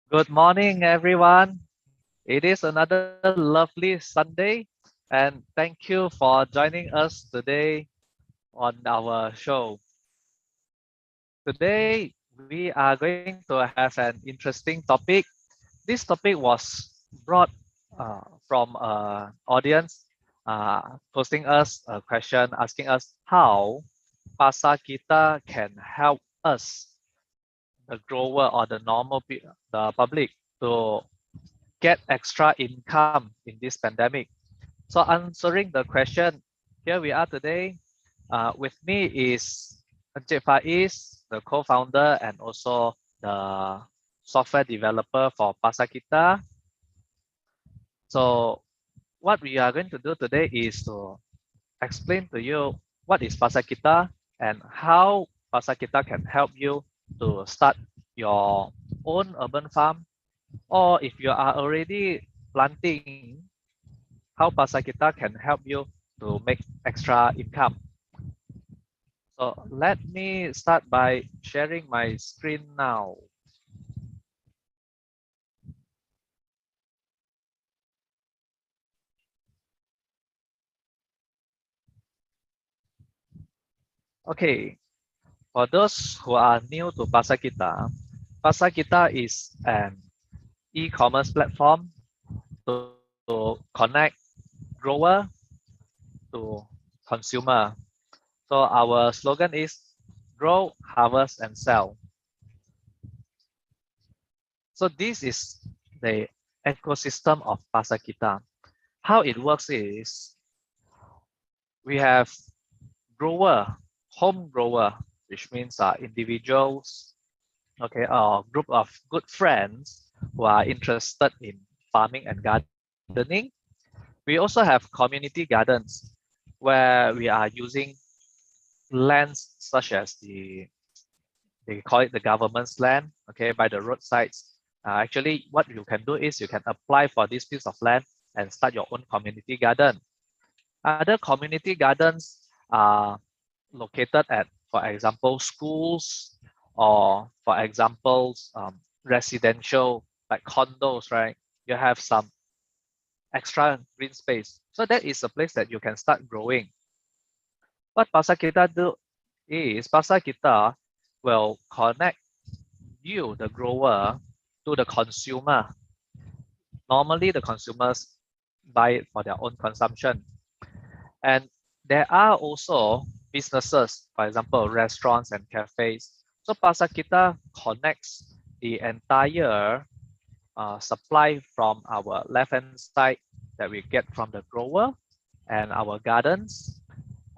Good morning, everyone. It is another lovely Sunday, and thank you for joining us today on our show. Today, we are going to have an interesting topic. This topic was brought from an audience posting us a question asking us how Pasarkita can help us, the grower or the the public, to get extra income in this pandemic. So answering the question, here we are today. With me is Encik Faiz, the co-founder and also the software developer for Pasarkita. So what we are going to do today is to explain to you what is Pasarkita and how Pasarkita can help you to start your own urban farm, or if you are already planting, how Pasarkita can help you to make extra income. So let me start by sharing my screen now. Okay, for those who are new to Pasarkita, Pasarkita is an e-commerce platform to connect grower to consumer. So our slogan is grow, harvest, and sell. So this is the ecosystem of Pasarkita. How it works is we have grower, home grower, which means individuals, okay, or group of good friends who are interested in farming and gardening. We also have community gardens where we are using lands such as they call it the government's land, okay, by the roadsides. Actually, what you can do is you can apply for this piece of land and start your own community garden. Other community gardens are located at, for example, schools, or for example, residential like condos, right? You have some extra green space. So that is a place that you can start growing. What Pasarkita do is Pasarkita will connect you, the grower, to the consumer. Normally, the consumers buy it for their own consumption. And there are also businesses, for example, restaurants and cafes. So Pasarkita connects the entire supply from our left-hand side that we get from the grower and our gardens.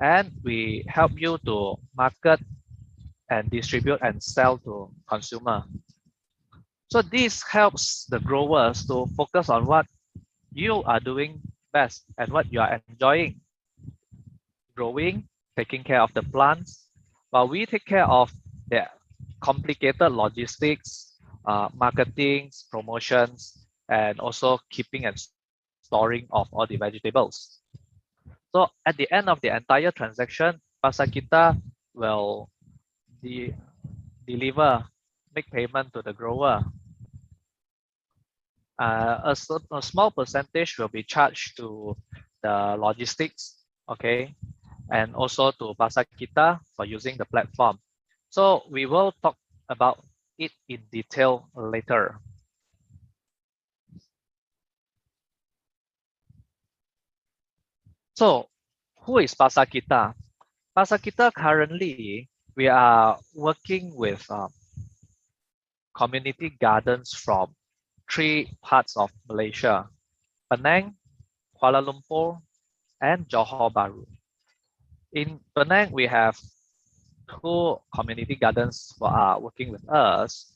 And we help you to market and distribute and sell to consumer. So this helps the growers to focus on what you are doing best and what you are enjoying: growing, taking care of the plants, while we take care of the complicated logistics, marketing, promotions, and also keeping and storing of all the vegetables. So at the end of the entire transaction, Pasarkita will de deliver, make payment to the grower. A small percentage will be charged to the logistics, okay, and also to Pasarkita for using the platform. So we will talk about it in detail later. So who is Pasarkita? Pasarkita currently, we are working with community gardens from three parts of Malaysia: Penang, Kuala Lumpur, and Johor Bahru. In Penang, we have two community gardens who are working with us.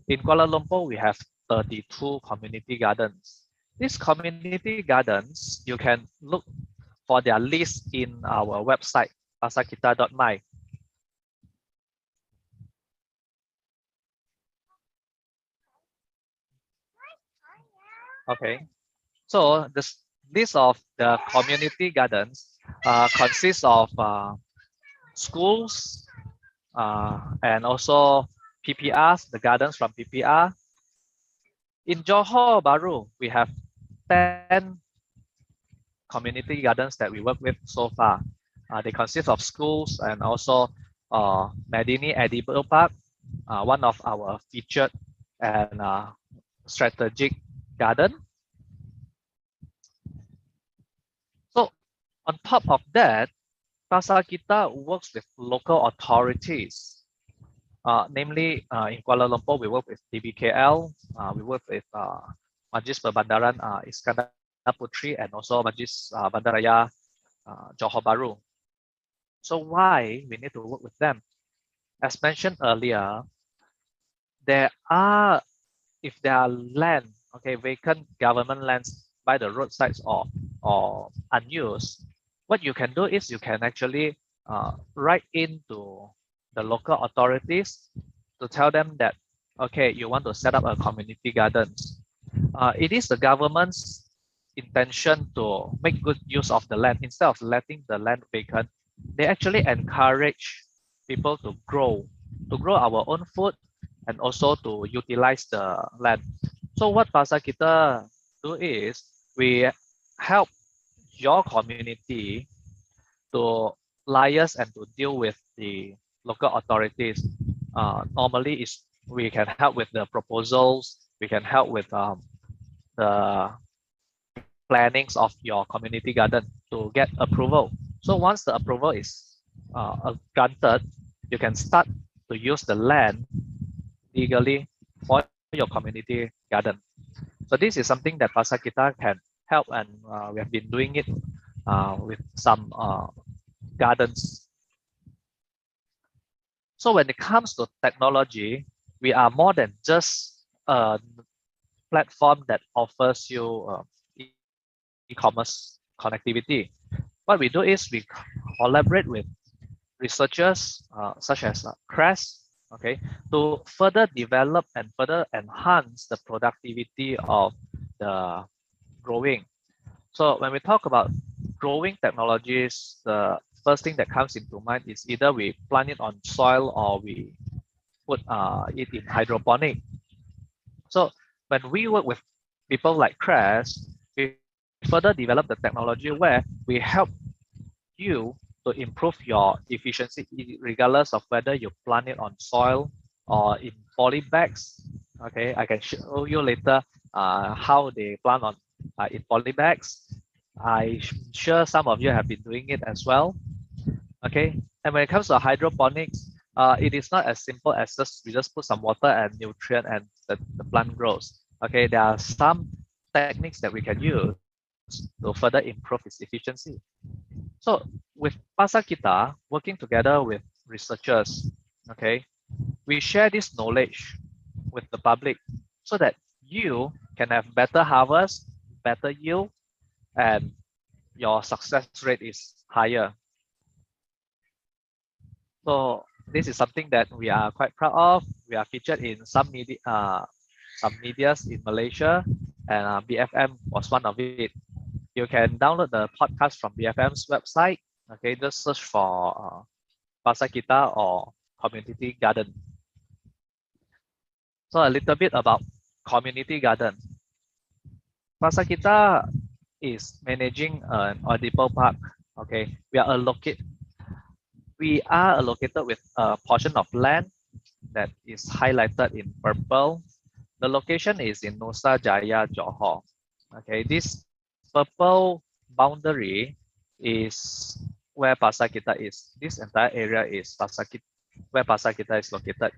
In Kuala Lumpur, we have 32 community gardens. These community gardens, you can look for their list in our website, Pasarkita.my. Okay, so this list of the community gardens consists of schools and also PPRs, the gardens from PPR, In Johor Bahru, we have 10 community gardens that we work with so far. They consist of schools and also Medini Edible Park, one of our featured and strategic garden. So on top of that, Pasarkita works with local authorities. Namely, in Kuala Lumpur, we work with DBKL, we work with Majlis Perbandaran Iskandar Putri, and also Majlis Bandaraya Johor Bahru. So why we need to work with them? As mentioned earlier, there are, if there are land, okay, vacant government lands by the roadsides or unused, what you can do is you can actually write into the local authorities to tell them that, okay, you want to set up a community gardens. It is the government's intention to make good use of the land instead of letting the land vacant. They actually encourage people to grow our own food and also to utilize the land. So what Pasarkita do is we help your community to liaise and to deal with the local authorities. Normally, is we can help with the proposals. We can help with the plannings of your community garden to get approval. So once the approval is granted, you can start to use the land legally for your community garden. So this is something that Pasarkita can help, and we have been doing it with some gardens. So when it comes to technology, we are more than just a platform that offers you e-commerce connectivity. What we do is we collaborate with researchers such as CREST, okay, to further develop and further enhance the productivity of the growing. So when we talk about growing technologies, the first thing that comes into mind is either we plant it on soil or we put it in hydroponic. So when we work with people like CREST, we further develop the technology where we help you to improve your efficiency regardless of whether you plant it on soil or in poly bags. Okay, I can show you later how they plant on in poly bags. I'm sure some of you have been doing it as well. Okay, and when it comes to hydroponics, it is not as simple as we just put some water and nutrient and the plant grows. Okay, there are some techniques that we can use to further improve its efficiency. So with Pasarkita, working together with researchers, okay, we share this knowledge with the public so that you can have better harvest, better yield, and your success rate is higher. So this is something that we are quite proud of. We are featured in some medias in Malaysia, and BFM was one of it. You can download the podcast from BFM's website. Okay, just search for Pasarkita or Community Garden. So a little bit about Community Garden. Pasarkita is managing an audible park. Okay, we are allocated with a portion of land that is highlighted in purple. The location is in Nusa Jaya, Johor. Okay, this purple boundary is where Pasarkita is. This entire area is where Pasarkita is located.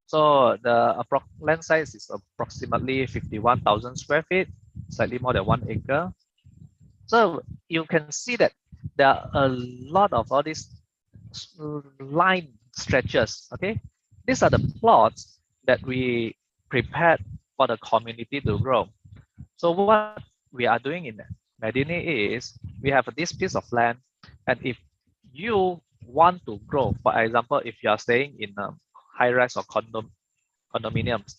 So the land size is approximately 51,000 square feet, slightly more than 1 acre. So you can see that there are a lot of all these line stretches. Okay, these are the plots that we prepared for the community to grow. So what we are doing in Medini is we have this piece of land, and if you want to grow, for example, if you are staying in a high-rise or condominiums,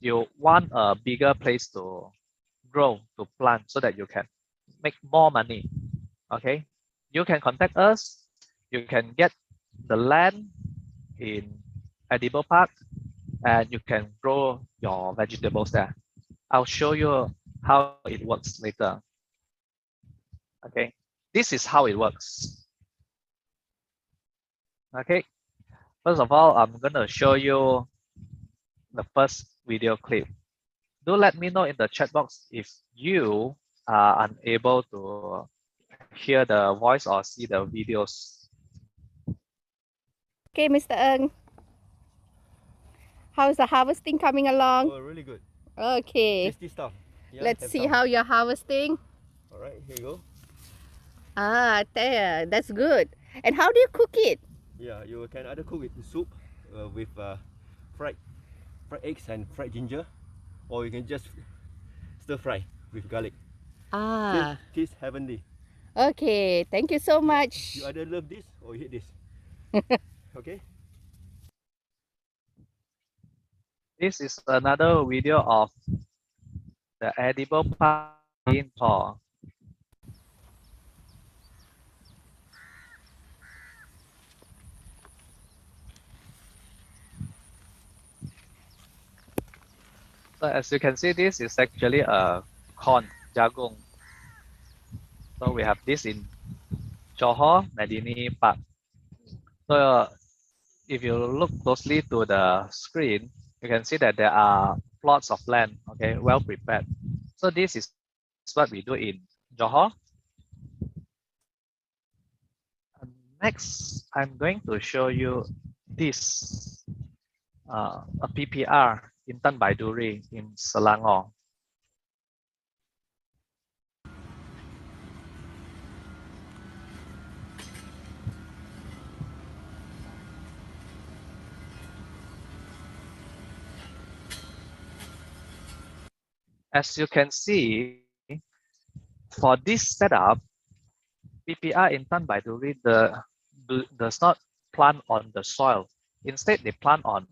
you want a bigger place to grow, to plant, so that you can make more money. Okay, you can contact us. You can get the land in Edible Park, and you can grow your vegetables there. I'll show you how it works later. Okay, this is how it works. Okay, first of all, I'm gonna show you the first video clip. Do let me know in the chat box if you are unable to hear the voice or see the videos. Okay, Mr. Ng, how's the harvesting coming along? Oh, really good. Okay, Tasty stuff. Yeah, let's have see some. how you're harvesting. All right, here you go. Ah, there, that's good. And how do you cook it? Yeah, you can either cook it in soup with fried eggs and fried ginger, or you can just stir fry with garlic. Ah, Tastes heavenly. okay. Thank you so Yeah, much. you either love this or you hate this. Okay. This is another video of the edible pumpkin paw. So as you can see, this is actually a corn jagung. So we have this in Johor, Medini Park. So if you look closely to the screen, you can see that there are plots of land, okay, well prepared. So this is what we do in Johor. And next, I'm going to show you this, a PPR in Tan Baiduri in Selangor. As you can see, for this setup, PPR in Tan Baiduri does not plant on the soil. Instead, they plant on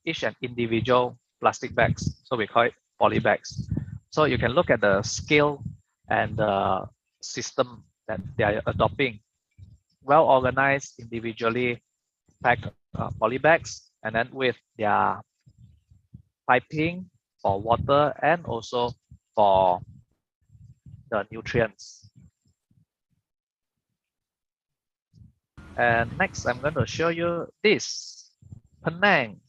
each and individual plastic bags. So we call it poly bags. So you can look at the scale and the system that they are adopting. Well organized, individually packed poly bags, and then with their piping for water and also for the nutrients. And next, I'm going to show you this Penang.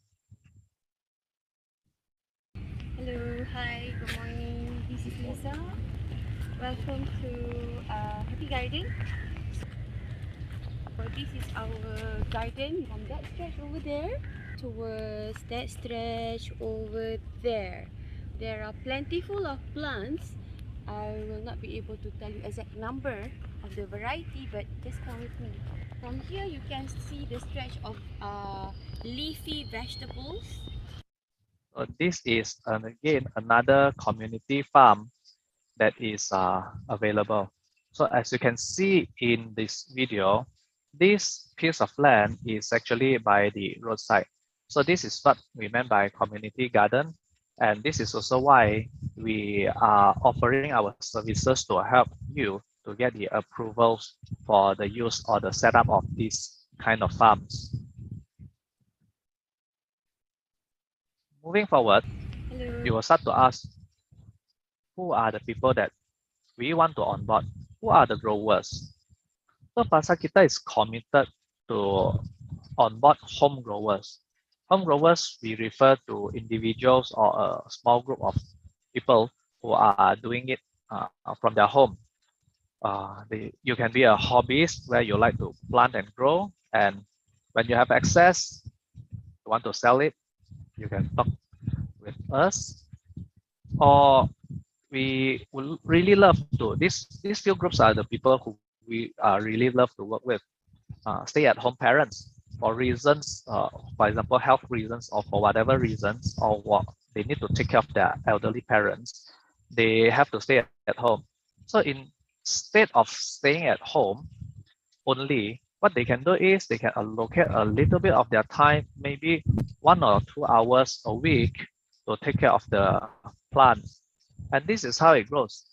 Hello, hi, good morning. This is Lisa. Welcome to Happy Garden. So this is our garden from that stretch over there towards that stretch over there. There are plentiful of plants. I will not be able to tell you exact number of the variety, but just come with me. From here, you can see the stretch of leafy vegetables. So this is again another community farm that is available. So as you can see in this video, this piece of land is actually by the roadside. So this is what we meant by community garden. And this is also why we are offering our services to help you to get the approvals for the use or the setup of these kind of farms. Moving forward, Hello. you will start to ask, who are the people that we want to onboard? Who are the growers? So Pasarkita is committed to onboard home growers. Home growers, we refer to individuals or a small group of people who are doing it from their home. You can be a hobbyist where you like to plant and grow, and when you have access, you want to sell it, you can talk with us. Or we would really love to. These few groups are the people who we really love to work with. Stay-at-home parents for reasons, for example, health reasons or for whatever reasons, or what they need to take care of their elderly parents. They have to stay at home. So instead of staying at home only, what they can do is they can allocate a little bit of their time, maybe 1 or 2 hours a week, to take care of the plants. And this is how it grows.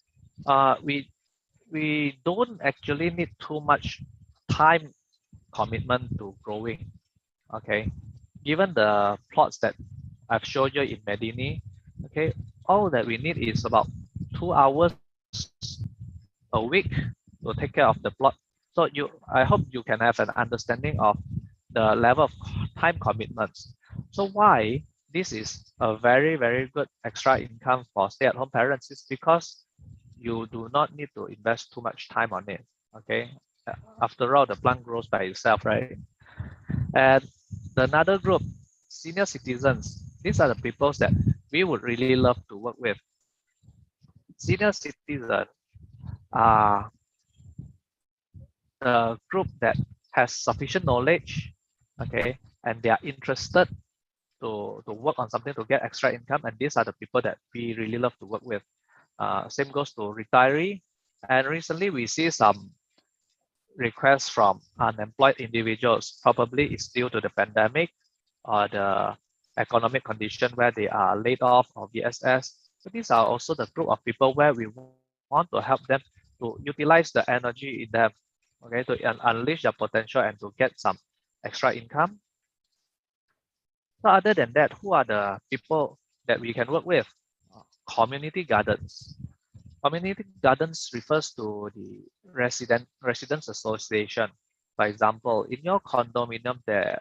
We don't actually need too much time commitment to growing. Okay, given the plots that I've showed you in Medini. Okay, all that we need is about 2 hours a week to take care of the plot. So I hope you can have an understanding of the level of time commitments. So why this is a very, very good extra income for stay-at-home parents is because you do not need to invest too much time on it. Okay. After all, the plant grows by itself, right? And the another group, senior citizens. These are the people that we would really love to work with. Senior citizens are the group that has sufficient knowledge, okay, and they are interested to work on something to get extra income, and these are the people that we really love to work with. Same goes to retiree, and recently we see some requests from unemployed individuals. Probably it's due to the pandemic or the economic condition where they are laid off or VSS. So these are also the group of people where we want to help them to utilize the energy in them, okay, to unleash their potential and to get some extra income. So other than that, who are the people that we can work with? Community gardens. Community gardens refers to the residents association. For example, in your condominium, there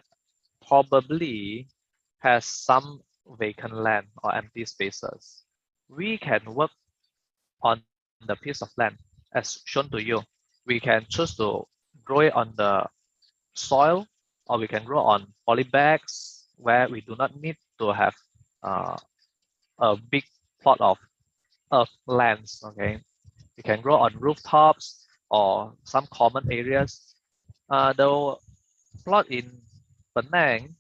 probably has some vacant land or empty spaces. We can work on the piece of land as shown to you. We can choose to grow it on the soil, or we can grow on poly bags where we do not need to have uh, a big plot of earth lands. Okay, we can grow on rooftops or some common areas. The plot in Penang,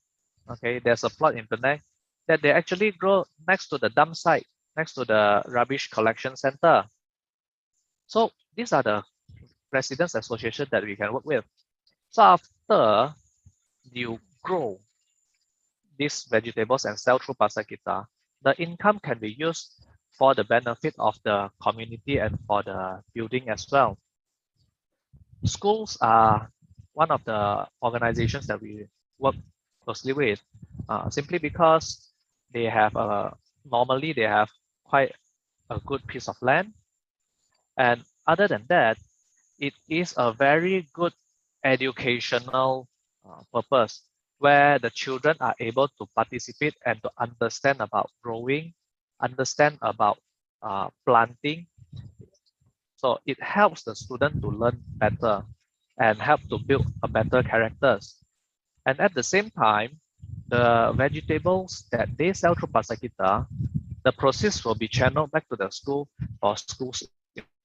okay, there's a plot in Penang that they actually grow next to the dump site, next to the rubbish collection center. So these are the residents association that we can work with. So after you grow these vegetables and sell through Pasarkita, the income can be used for the benefit of the community and for the building as well. Schools are one of the organizations that we work closely with, simply because they have normally they have quite a good piece of land, and other than that, it is a very good educational purpose where the children are able to participate and to understand about growing, understand about planting. So it helps the student to learn better and help to build a better characters. And at the same time, the vegetables that they sell through Pasarkita, the proceeds will be channeled back to the school for schools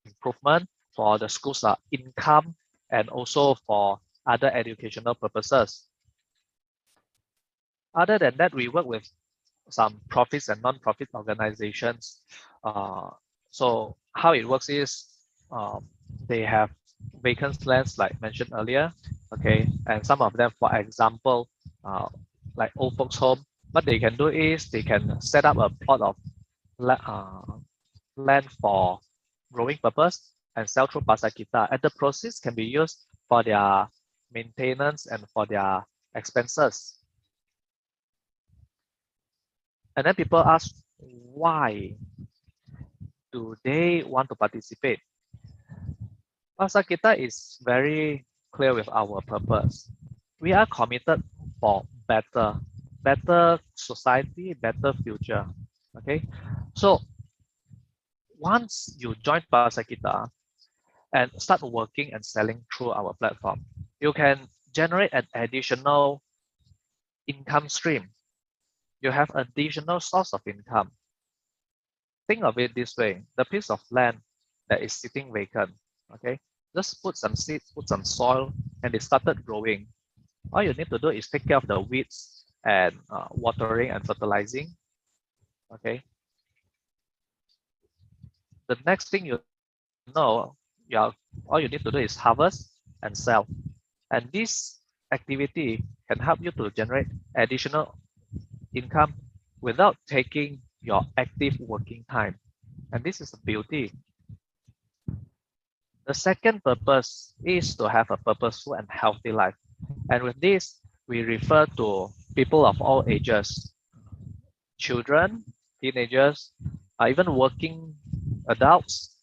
improvement, for the schools income, and also for other educational purposes. Other than that, we work with some profits and non-profit organizations. So how it works is they have vacant lands like mentioned earlier, okay, and some of them, for example, like old folks home, what they can do is they can set up a plot of land for growing purpose and sell through Pasarkita, and the proceeds can be used for their maintenance and for their expenses. And then people ask, why do they want to participate? Pasarkita is very clear with our purpose. We are committed for better society, better future. Okay, so once you join Pasarkita and start working and selling through our platform, you can generate an additional income stream. You have additional source of income. Think of it this way: the piece of land that is sitting vacant, okay, just put some seeds, put some soil, and it started growing. All you need to do is take care of the weeds and watering and fertilizing. Okay. The next thing you know, all you need to do is harvest and sell. And this activity can help you to generate additional income without taking your active working time. And this is the beauty. The second purpose is to have a purposeful and healthy life. And with this, we refer to people of all ages. children, teenagers, even working adults,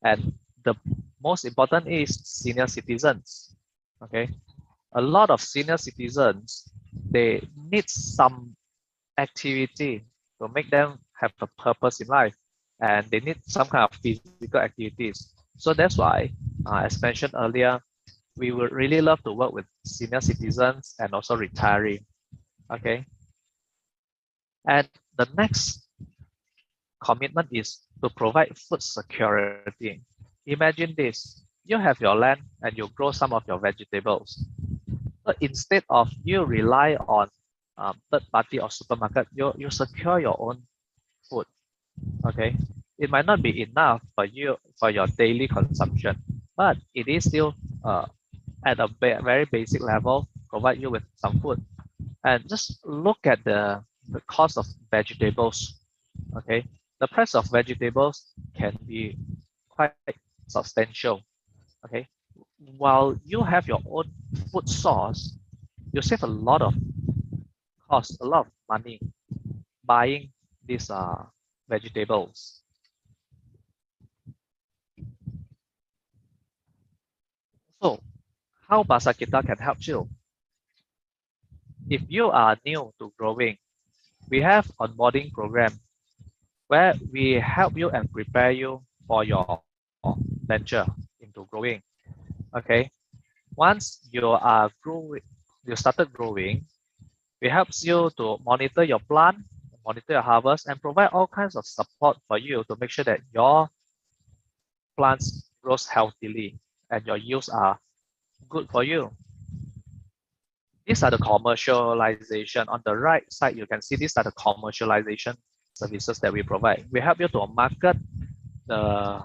and the most important is senior citizens. Okay, a lot of senior citizens, they need some activity to make them have a purpose in life, and they need some kind of physical activities. So that's why, as mentioned earlier, we would really love to work with senior citizens and also retiree. Okay, and the next commitment is to provide food security. Imagine this: you have your land and you grow some of your vegetables. So instead of you rely on third party or supermarket, you secure your own food. Okay, it might not be enough for you for your daily consumption, but it is still at a very basic level provide you with some food. And just look at the cost of vegetables. Okay, the price of vegetables can be quite substantial. Okay, while you have your own food source, you save a lot of cost, a lot of money buying these vegetables. So how Pasarkita can help you? If you are new to growing, we have onboarding program where we help you and prepare you for your venture into growing. Okay, once you are growing, you started growing, we helps you to monitor your plant, monitor your harvest, and provide all kinds of support for you to make sure that your plants grows healthily and your yields are good for you. These are the commercialization. On the right side, you can see these are the commercialization services that we provide. We help you to market the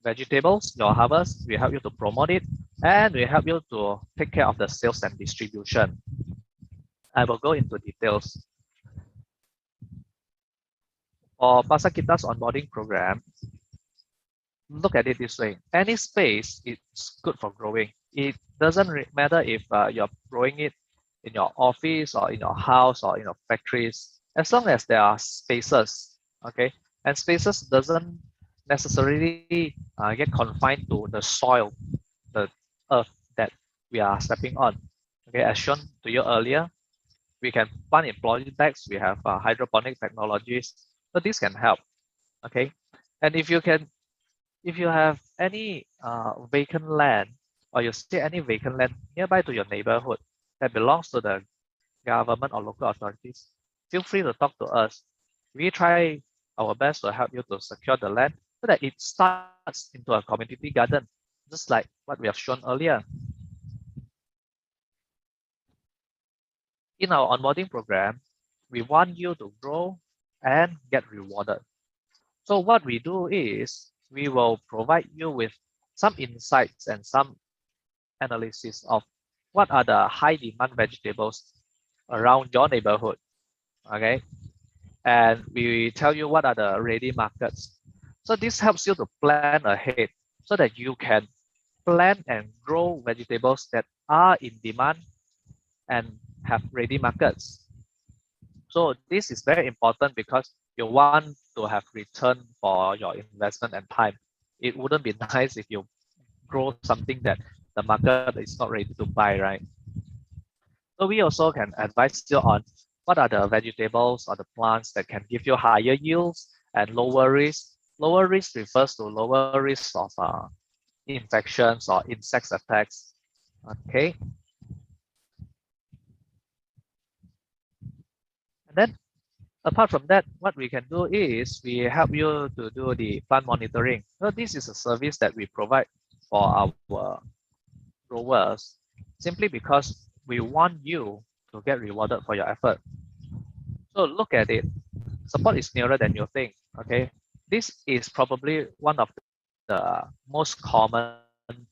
vegetables, your harvest. We help you to promote it, and we help you to take care of the sales and distribution. I will go into details. For Pasarkita's onboarding program, look at it this way. Any space is good for growing. It doesn't matter if you're growing it in your office or in your house or in your factories, as long as there are spaces, okay? And spaces doesn't necessarily get confined to the soil, the earth that we are stepping on. Okay, as shown to you earlier, we can plant in poly bags. We have hydroponic technologies, so this can help. Okay, and if you have any vacant land, or you see any vacant land nearby to your neighborhood that belongs to the government or local authorities, feel free to talk to us. We try our best to help you to secure the land so that it starts into a community garden, just like what we have shown earlier. In our onboarding program, we want you to grow and get rewarded. So what we do is we will provide you with some insights and some analysis of what are the high demand vegetables around your neighborhood. Okay, and we tell you what are the ready markets. So this helps you to plan ahead so that you can plant and grow vegetables that are in demand and have ready markets. So this is very important because you want to have return for your investment and time. It wouldn't be nice if you grow something that the market is not ready to buy, right? So we also can advise you on what are the vegetables or the plants that can give you higher yields and lower risk. Lower risk refers to lower risk of infections or insect attacks. Okay. And then apart from that, what we can do is we help you to do the plant monitoring. So this is a service that we provide for our growers simply because we want you to get rewarded for your effort. So look at it. Support is nearer than you think. Okay. This is probably one of the most common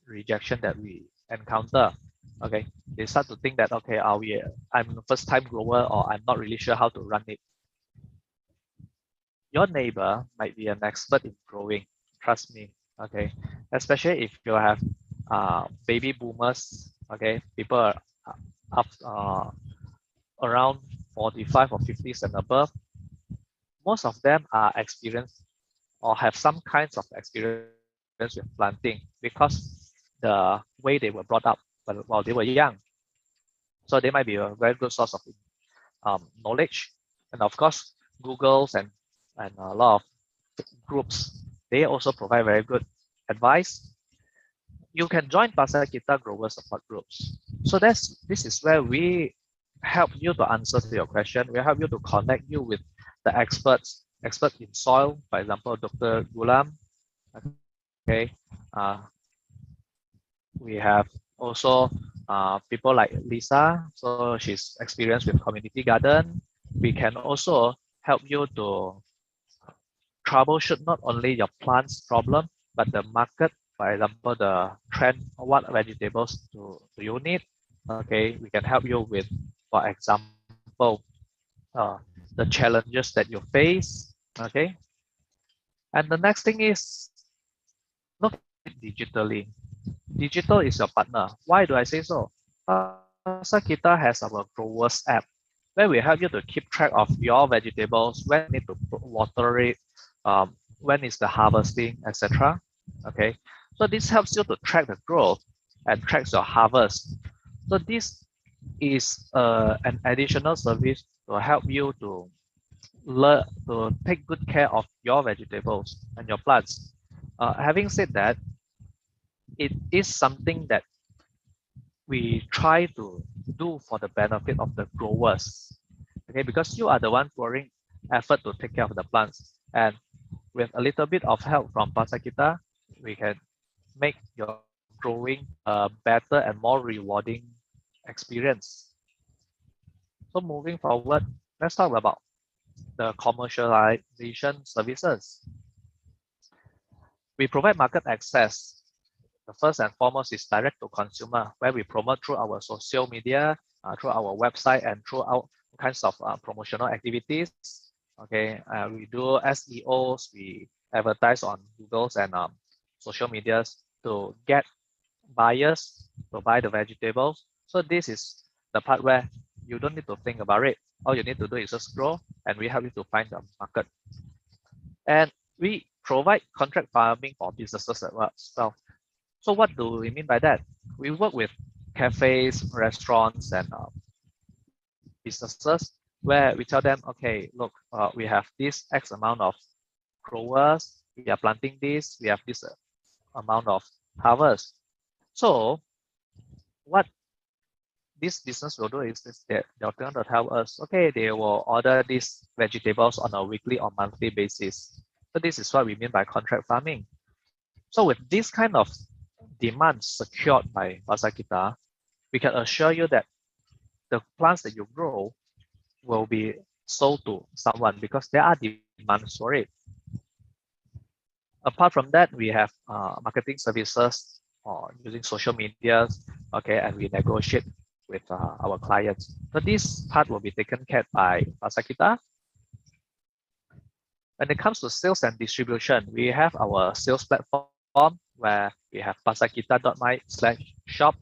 rejection that we encounter. Okay. They start to think that, okay, I'm a first time grower or I'm not really sure how to run it. Your neighbor might be an expert in growing. Trust me. Okay. Especially if you have baby boomers. Okay. People are up around 45 or 50s and above. most of them are experienced or have some kinds of experience with planting because the way they were brought up while they were young. So they might be a very good source of knowledge. And of course, Google's and a lot of groups, they also provide very good advice. You can join Pasarkita Growers Support Groups. So this is where we help you to answer to your question. We help you to connect you with the expert in soil, for example, Dr. Gulam. Okay, we have also people like Lisa. So she's experienced with community garden. We can also help you to troubleshoot not only your plant's problem, but the market, for example, the trend, what vegetables do you need? Okay, we can help you with, for example, the challenges that you face. Okay, and the next thing is look at it digitally. Digital is your partner. Why do I say so? Pasarkita has our Growers App, where we help you to keep track of your vegetables, when you need to water it, when is the harvesting, etc. Okay, so this helps you to track the growth and tracks your harvest. So this is an additional service to help you to learn to take good care of your vegetables and your plants. Having said that, it is something that we try to do for the benefit of the growers. Okay, because you are the one pouring effort to take care of the plants, and with a little bit of help from Pasarkita, we can make your growing a better and more rewarding experience. So moving forward, let's talk about the commercialization services. We provide market access. The first and foremost is direct to consumer, where we promote through our social media, through our website, and through all kinds of promotional activities. Okay, we do SEOs, we advertise on Google's and social medias to get buyers to buy the vegetables. So this is the part where you don't need to think about it. All you need to do is just grow, and we help you to find the market. And we provide contract farming for businesses as well. So what do we mean by that? We work with cafes, restaurants, and businesses where we tell them, okay, look, we have this X amount of growers, we are planting this, we have this amount of harvest. So what this business will do is that they're going to tell us, okay, they will order these vegetables on a weekly or monthly basis. So this is what we mean by contract farming. So with this kind of demand secured by Pasarkita, we can assure you that the plants that you grow will be sold to someone because there are demands for it. Apart from that, we have marketing services or using social media, okay, and we negotiate with our clients. So this part will be taken care by Pasarkita. When it comes to sales and distribution, we have our sales platform where we have Pasarkita.my/shop.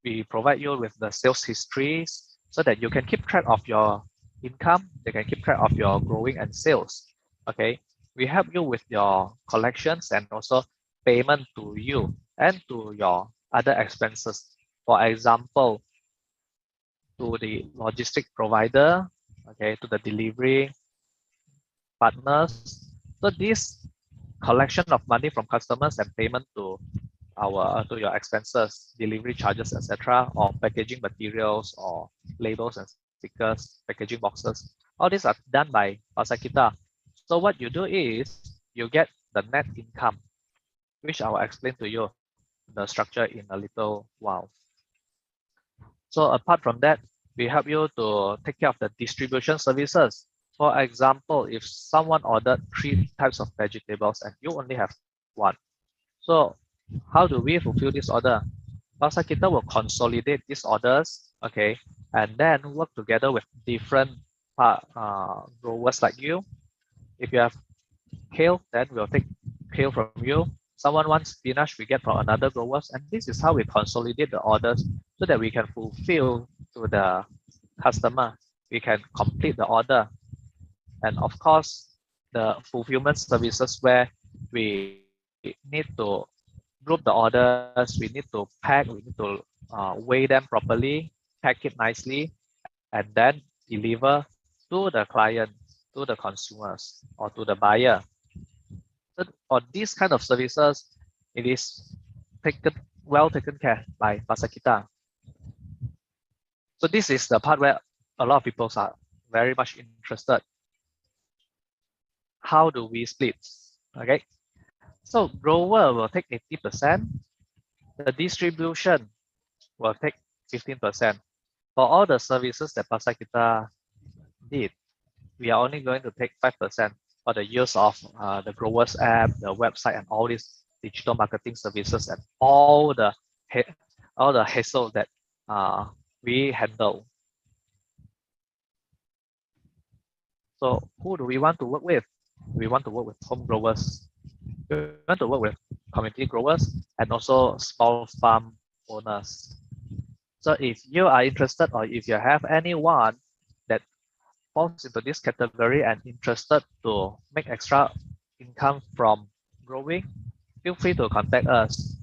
We provide you with the sales histories so that you can keep track of your income, you can keep track of your growing and sales. Okay, we help you with your collections and also payment to you and to your other expenses. For example, to the logistic provider, okay, to the delivery partners. So this collection of money from customers and payment to your expenses, delivery charges, etc., or packaging materials or labels and stickers, packaging boxes, all these are done by Pasarkita. So what you do is you get the net income, which I will explain to you the structure in a little while. So apart from that, we help you to take care of the distribution services. For example, if someone ordered 3 types of vegetables and you only have 1, so how do we fulfill this order? Pasarkita will consolidate these orders, okay, and then work together with different growers like you. If you have kale, then we'll take kale from you. Someone wants spinach, we get from another growers, and this is how we consolidate the orders so that we can fulfill to the customer. We can complete the order. And of course, the fulfillment services where we need to group the orders, we need to pack, we need to weigh them properly, pack it nicely, and then deliver to the client, to the consumers, or to the buyer. So for these kind of services, it is well taken care by Pasarkita. So this is the part where a lot of people are very much interested. How do we split? Okay. So grower will take 80%, the distribution will take 15%. For all the services that Pasarkita did, we are only going to take 5% for the use of the Growers App, the website, and all these digital marketing services and all the hassle that we handle. So who do we want to work with? We want to work with home growers. We want to work with community growers and also small farm owners. So if you are interested or if you have anyone that falls into this category and interested to make extra income from growing, feel free to contact us.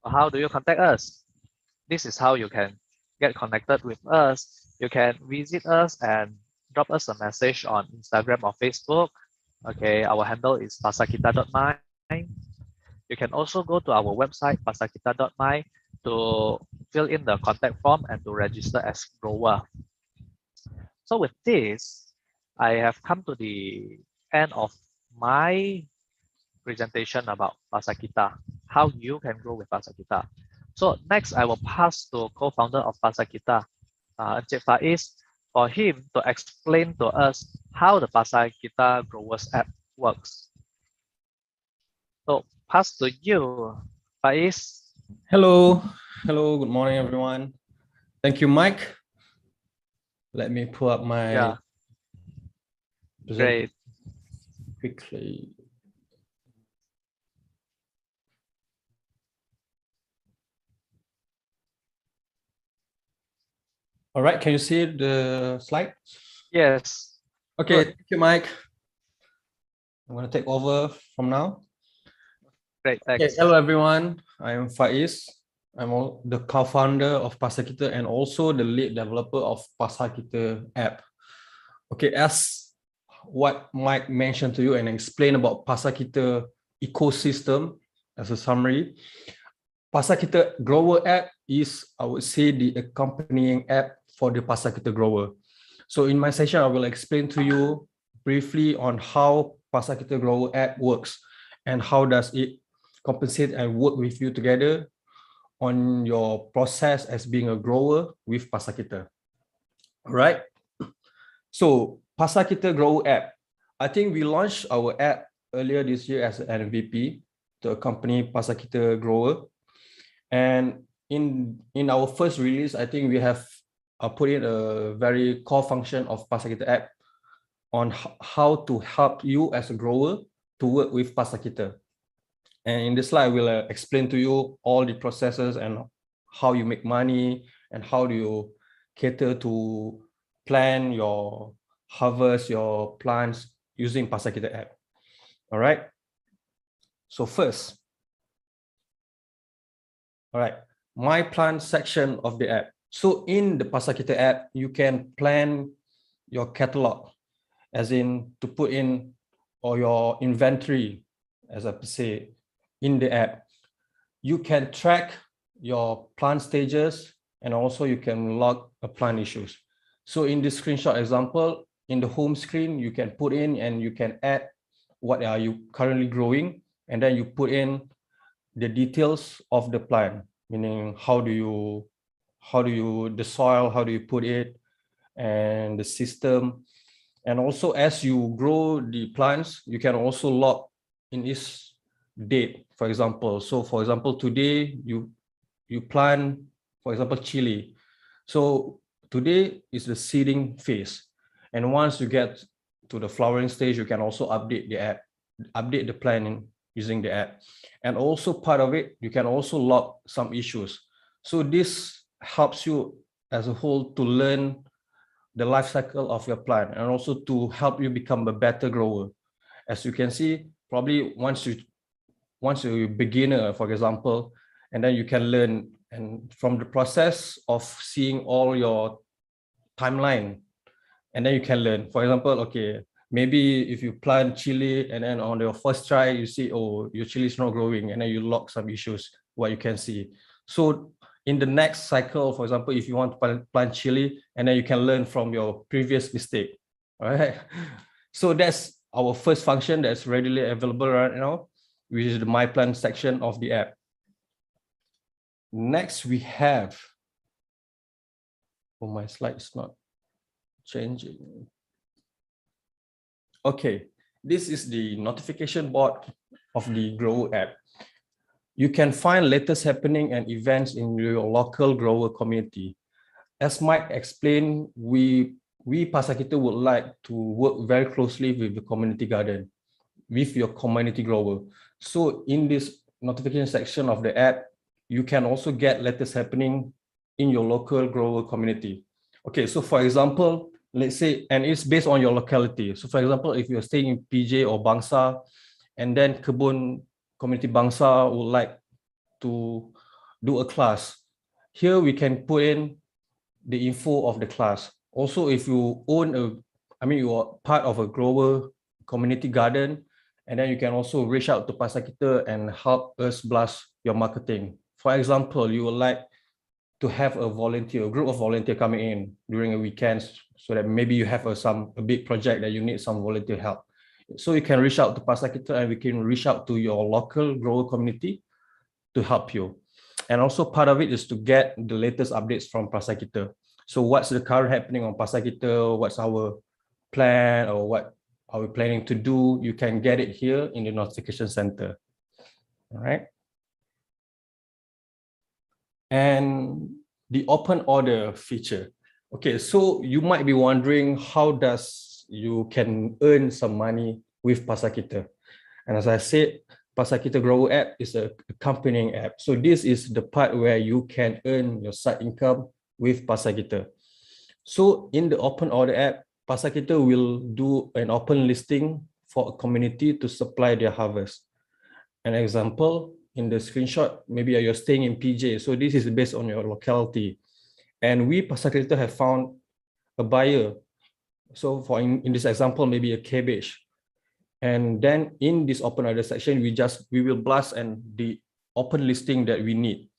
How do you contact us? This is how you can get connected with us. You can visit us and drop us a message on Instagram or Facebook. Okay, our handle is Pasarkita.my. You can also go to our website, Pasarkita.my, to fill in the contact form and to register as grower. So with this, I have come to the end of my presentation about Pasarkita, how you can grow with Pasarkita. So next, I will pass to co-founder of Pasarkita, Encik Faiz, for him to explain to us how the Pasarkita Growers App works. So pass to you, Faiz. Hello, good morning, everyone. Thank you, Mike. Let me pull up my Great. quickly. All right, can you see the slide? Yes. Okay, Good. thank you, Mike. I'm going to take over from now. Great, thanks. Okay, hello, everyone. I am Faiz. I'm the co-founder of Pasarkita and also the lead developer of Pasarkita app. Okay, as what Mike mentioned to you and explained about Pasarkita ecosystem as a summary, Pasarkita Grower App is, I would say, the accompanying app for the Pasarkita grower. So in my session, I will explain to you briefly on how Pasarkita Grower App works and how does it compensate and work with you together on your process as being a grower with Pasarkita. All right. So Pasarkita Grower App, I think we launched our app earlier this year as an MVP to accompany Pasarkita grower. And in our first release, I think we have put in a very core function of Pasarkita app on how to help you as a grower to work with Pasarkita. And in this slide, I will explain to you all the processes and how you make money and how do you cater to plan your harvest, your plants using Pasarkita app. All right. So first, all right, MyPlant section of the app. So in the Pasarkita app, you can plan your catalog, as in to put in or your inventory, as I say, in the app. You can track your plant stages and also you can log a plant issues. So in this screenshot example, in the home screen, you can put in and you can add what are you currently growing, and then you put in the details of the plant, meaning the soil, how do you put it, and the system. And also as you grow the plants, you can also log in each date, for example. So for example, today you plant, for example, chili. So today is the seeding phase. And once you get to the flowering stage, you can also update the app, update the planning using the app. And also part of it, you can also log some issues. So this helps you as a whole to learn the life cycle of your plant and also to help you become a better grower. As you can see, probably once you're a beginner, for example, and then you can learn and from the process of seeing all your timeline, and then you can learn. For example, okay, maybe if you plant chili and then on your first try, you see, oh, your chili is not growing, and then you log some issues, what you can see. So in the next cycle, for example, if you want to plant chili, and then you can learn from your previous mistake, all right? So that's our first function that's readily available right now, which is the MyPlant section of the app. Next, we have, oh, my slide is not changing. Okay, this is the notification board of the Grower app. You can find latest happening and events in your local grower community. As Mike explained, we Pasarkita would like to work very closely with the community garden, with your community grower. So in this notification section of the app, you can also get latest happening in your local grower community. Okay, so for example, let's say, and it's based on your locality. So for example, if you're staying in PJ or Bangsa, and then Kebun Community Bangsa would like to do a class, here we can put in the info of the class. Also, if you own you are part of a grower community garden, and then you can also reach out to Pasarkita and help us blast your marketing. For example, you would like to have a group of volunteer coming in during a weekends, so that maybe you have a big project that you need some volunteer help. So you can reach out to Pasarkita and we can reach out to your local grower community to help you. And also part of it is to get the latest updates from Pasarkita. So what's the current happening on Pasarkita, what's our plan, or what are we planning to do, you can get it here in the notification center. All right. And the open order feature. Okay, so you might be wondering how does you can earn some money with Pasarkita. And as I said, Pasarkita Grower App is a accompanying app. So this is the part where you can earn your side income with Pasarkita. So in the open order app, Pasarkita will do an open listing for a community to supply their harvest. An example in the screenshot, maybe you're staying in PJ. So this is based on your locality. And we Pasarkita have found a buyer. So for in this example, maybe a cabbage. And then in this open order section, we will blast and the open listing that we need.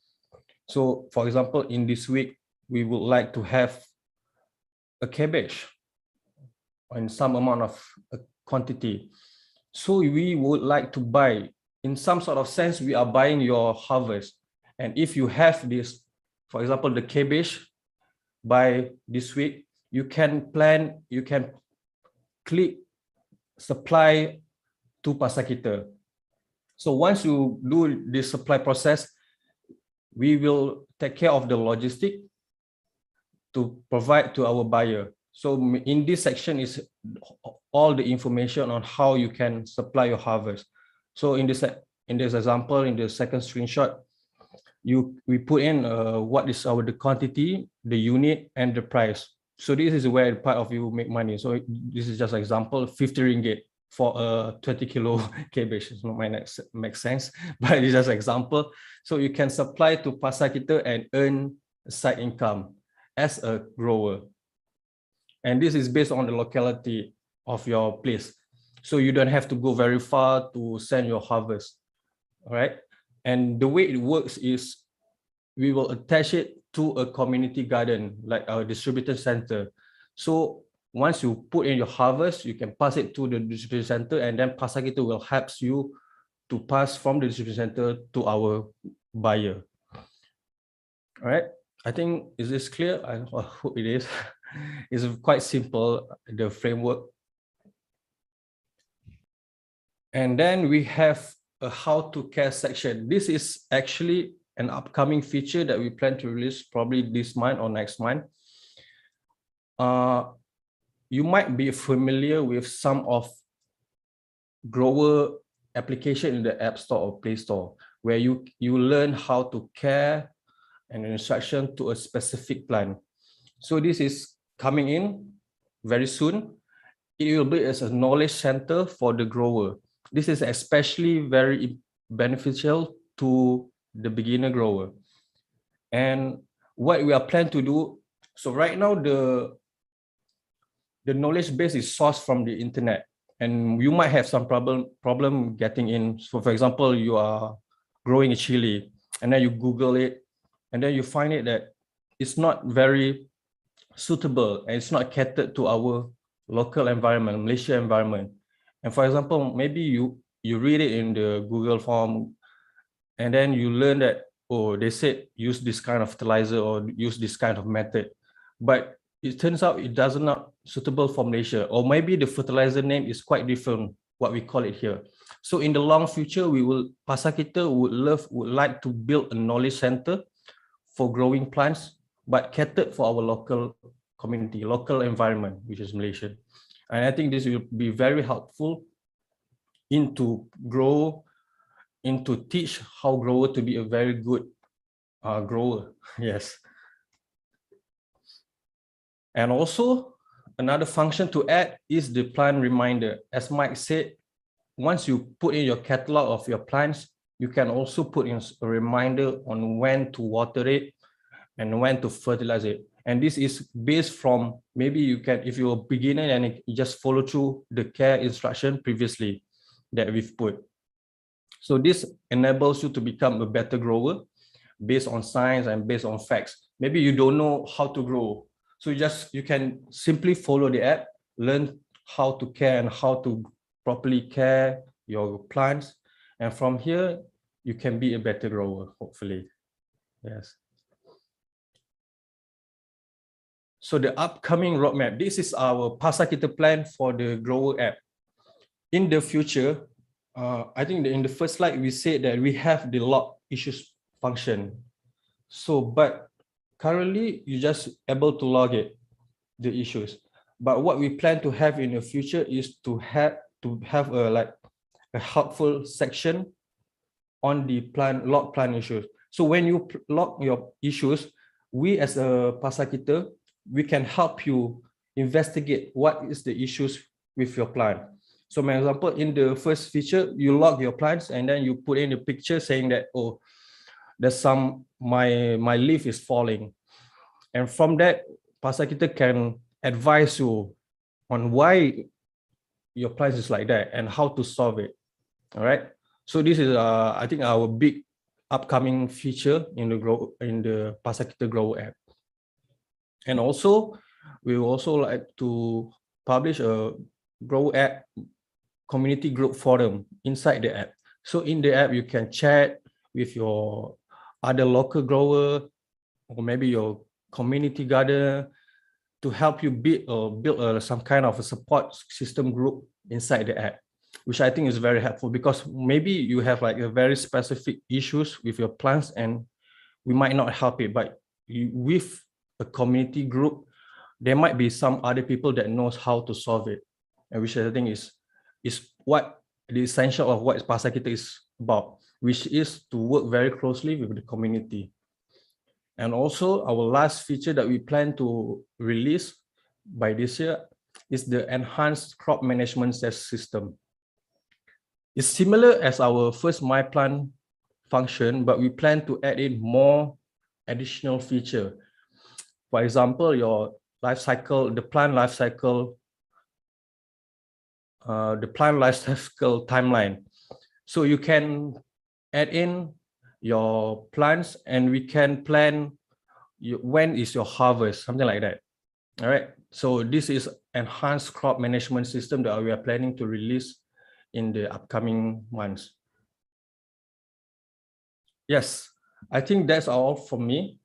So for example, in this week, we would like to have a cabbage in some amount of quantity. So we would like to buy, in some sort of sense, we are buying your harvest. And if you have this, for example, the cabbage by this week, you can click supply to Pasarkita. So once you do this supply process, we will take care of the logistic to provide to our buyer. So in this section is all the information on how you can supply your harvest. So in this example, in the second screenshot, we put in what is the quantity, the unit, and the price. So this is where part of you make money. So this is just an example, 50 ringgit for a 20 kilo cabbage. It's not might make sense, but it's just an example. So you can supply to Pasarkita and earn side income as a grower. And this is based on the locality of your place. So you don't have to go very far to send your harvest, all right? And the way it works is we will attach it to a community garden, like our distribution center. So once you put in your harvest, you can pass it to the distribution center, and then Pasarkita will help you to pass from the distribution center to our buyer. All right, I think, is this clear? I hope it is. It's quite simple, the framework. And then we have a how to care section. This is actually an upcoming feature that we plan to release probably this month or next month. You might be familiar with some of grower application in the App Store or Play Store, where you learn how to care and instruction to a specific plant. So this is coming in very soon. It will be as a knowledge center for the grower. This is especially very beneficial to the beginner grower. And what we are planning to do, so right now the knowledge base is sourced from the internet, and you might have some problem getting in. So for example, you are growing a chili and then you Google it, and then you find it that it's not very suitable and it's not catered to our local environment, Malaysia environment. And for example, maybe you read it in the Google form, and then you learn that, oh, they said use this kind of fertilizer or use this kind of method, but it turns out it does not suitable for Malaysia, or maybe the fertilizer name is quite different what we call it here. So in the long future, Pasarkita would like to build a knowledge center for growing plants, but catered for our local community, local environment, which is Malaysia. And I think this will be very helpful into teach how grower to be a very good grower. Yes. And also another function to add is the plant reminder. As Mike said, once you put in your catalog of your plants, you can also put in a reminder on when to water it and when to fertilize it. And this is based from, maybe you can, if you're a beginner and you just follow through the care instruction previously that we've put. So this enables you to become a better grower based on science and based on facts. Maybe you don't know how to grow, so you can simply follow the app, learn how to care and how to properly care your plants, and from here you can be a better grower, hopefully. Yes. So the upcoming roadmap, this is our Pasarkita plan for the Grower app. In the future, I think in the first slide, we said that we have the log issues function. So, but currently you just able to log it, the issues. But what we plan to have in the future is to have a helpful section on the log plant issues. So when you log your issues, we as a Pasarkita, we can help you investigate what is the issues with your plant. So for example, in the first feature, you log your plants and then you put in a picture saying that, oh, there's my leaf is falling. And from that, Pasarkita can advise you on why your plant is like that and how to solve it. All right. So this is, I think, our big upcoming feature in the Pasarkita Grower app. And also, we would also like to publish a Grower app community group forum inside the app. So in the app, you can chat with your other local grower or maybe your community gardener to help you build some kind of a support system group inside the app, which I think is very helpful, because maybe you have like a very specific issues with your plants and we might not help it, but with a community group, there might be some other people that knows how to solve it, and which I think is what the essential of what Pasarkita is about, which is to work very closely with the community. And also our last feature that we plan to release by this year is the enhanced crop management system. It's similar as our first MyPlant function, but we plan to add in more additional feature. For example, your life cycle, the plant life cycle timeline. So you can add in your plants and we can plan when is your harvest, something like that. All right. So this is enhanced crop management system that we are planning to release in the upcoming months. Yes, I think that's all from me.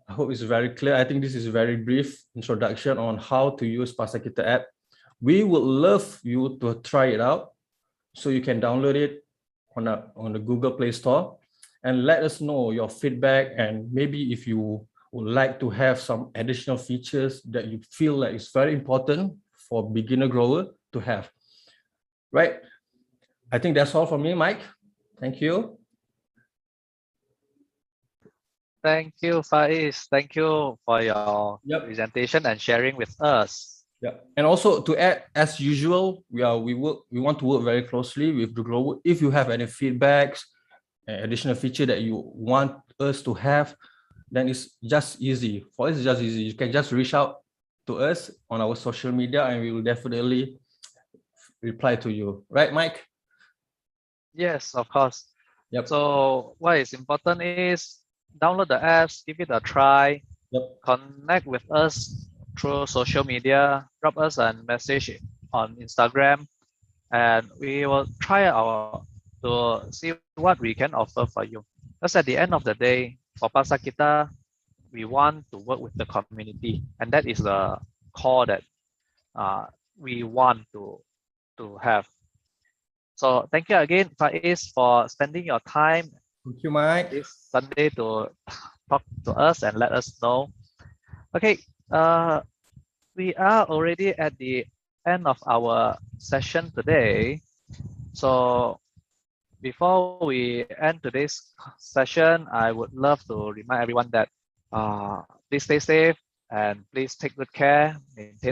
I hope it's very clear. I think this is a very brief introduction on how to use Pasarkita app. We would love you to try it out. So you can download it on the Google Play Store and let us know your feedback, and maybe if you would like to have some additional features that you feel like is very important for beginner grower to have. Right? I think that's all from me, Mike. Thank you. Thank you, Faiz. Thank you for your Yep. presentation and sharing with us. Yeah, and also to add, as usual, we want to work very closely with the grower. If you have any feedbacks, additional feature that you want us to have, then it's just easy. For us, it's just easy. You can just reach out to us on our social media, and we will definitely reply to you. Right, Mike? Yes, of course. Yep. So what is important is download the apps, give it a try, Yep. connect with us through social media, drop us a message on Instagram, and we will try our to see what we can offer for you. Because at the end of the day, for Pasarkita, we want to work with the community, and that is the core that we want to have. So thank you again, Faiz, for spending your time Thank you, Mike. this Sunday to talk to us and let us know. Okay, we are already at the end of our session today. So before we end today's session, I would love to remind everyone that please stay safe and please take good care, maintain